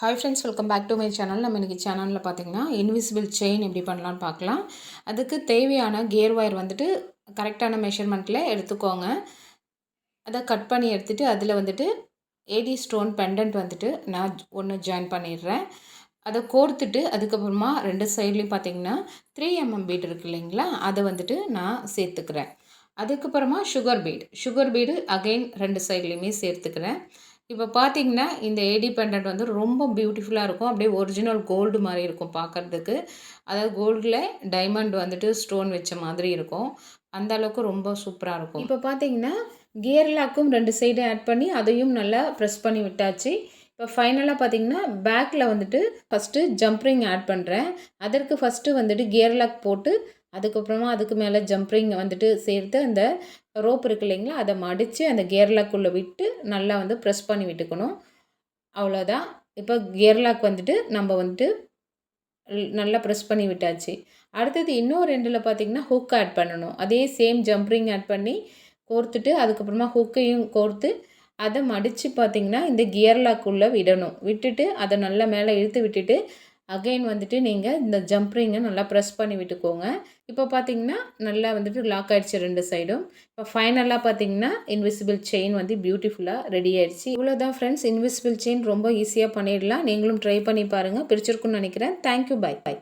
Hi friends, welcome back to my channel. நம்ம இன்றைக்கி சேனலில் பார்த்திங்கன்னா இன்விசிபிள் செயின் எப்படி பண்ணலான்னு பார்க்கலாம். அதுக்கு தேவையான கியர் ஒயர் வந்துட்டு கரெக்டான மெஷர்மெண்ட்டில் எடுத்துக்கோங்க. அதை கட் பண்ணி எடுத்துகிட்டு அதில் வந்துட்டு ஏடி ஸ்டோன் பெண்டன்ட் வந்துட்டு நான் ஒன்று ஜாயின் பண்ணிடுறேன். அதை கோர்த்துட்டு அதுக்கப்புறமா ரெண்டு சைட்லேயும் பார்த்திங்கன்னா 3mm பீட் இருக்குது இல்லைங்களா, அதை வந்துட்டு நான் சேர்த்துக்கிறேன். அதுக்கப்புறமா சுகர் பீடு அகைன் ரெண்டு சைட்லேயுமே சேர்த்துக்கிறேன். இப்போ பார்த்தீங்கன்னா இந்த ஏடி பெண்டன்ட் வந்து ரொம்ப பியூட்டிஃபுல்லாக இருக்கும். அப்படியே ஒரிஜினல் கோல்டு மாதிரி இருக்கும் பார்க்குறதுக்கு. அதாவது கோல்டில் டைமண்ட் வந்துட்டு ஸ்டோன் வச்ச மாதிரி இருக்கும். அந்த அளவுக்கு ரொம்ப சூப்பராக இருக்கும். இப்போ பார்த்தீங்கன்னா கியர் லாக்கும் ரெண்டு சைடும் ஆட் பண்ணி அதையும் நல்லா ப்ரெஸ் பண்ணி விட்டாச்சு. இப்போ ஃபைனலாக பார்த்தீங்கன்னா பேக்கில் வந்துட்டு ஃபஸ்ட்டு ஜம்ப்ரிங் ஆட் பண்ணுறேன். அதற்கு ஃபஸ்ட்டு வந்துட்டு கியர் லாக் போட்டு அதுக்கப்புறமா அதுக்கு மேலே ஜம்ப்ரிங் வந்துட்டு சேர்த்து அந்த ரோப் இருக்கு இல்லைங்களா, அதை மடித்து அந்த கியர் லாக்குள்ளே விட்டு நல்லா வந்து ப்ரெஸ் பண்ணி விட்டுக்கணும். அவ்வளோதான். இப்போ கியர் லாக் வந்துட்டு நம்ம வந்துட்டு நல்லா ப்ரெஸ் பண்ணி விட்டாச்சு. அடுத்தது இன்னும் ரெண்டில் பார்த்திங்கன்னா ஹுக் ஆட் பண்ணணும். அதே சேம் ஜம்ப்ரிங் ஆட் பண்ணி கோர்த்துட்டு அதுக்கப்புறமா ஹுக்கையும் கோர்த்து அதை மடித்து பார்த்திங்கன்னா இந்த கியர் லாக்குள்ளே விடணும். விட்டுட்டு அதை நல்லா மேலே இழுத்து விட்டுட்டு அகைன் வந்துட்டு நீங்கள் இந்த ஜம்ப்ரிங்கை நல்லா ப்ரெஸ் பண்ணி விட்டுக்கோங்க. இப்போ பார்த்தீங்கன்னா நல்லா வந்துட்டு லாக் ஆகிடுச்சு ரெண்டு சைடும். இப்போ ஃபைனலாக பார்த்தீங்கன்னா இன்விசிபிள் செயின் வந்து பியூட்டிஃபுல்லாக ரெடி ஆகிடுச்சு. இவ்வளோதான் ஃப்ரெண்ட்ஸ், இன்விசிபிள் செயின் ரொம்ப ஈஸியாக பண்ணிடலாம். நீங்களும் ட்ரை பண்ணி பாருங்கள். பிடிச்சிருக்குன்னு நினைக்கிறேன். Thank you, by.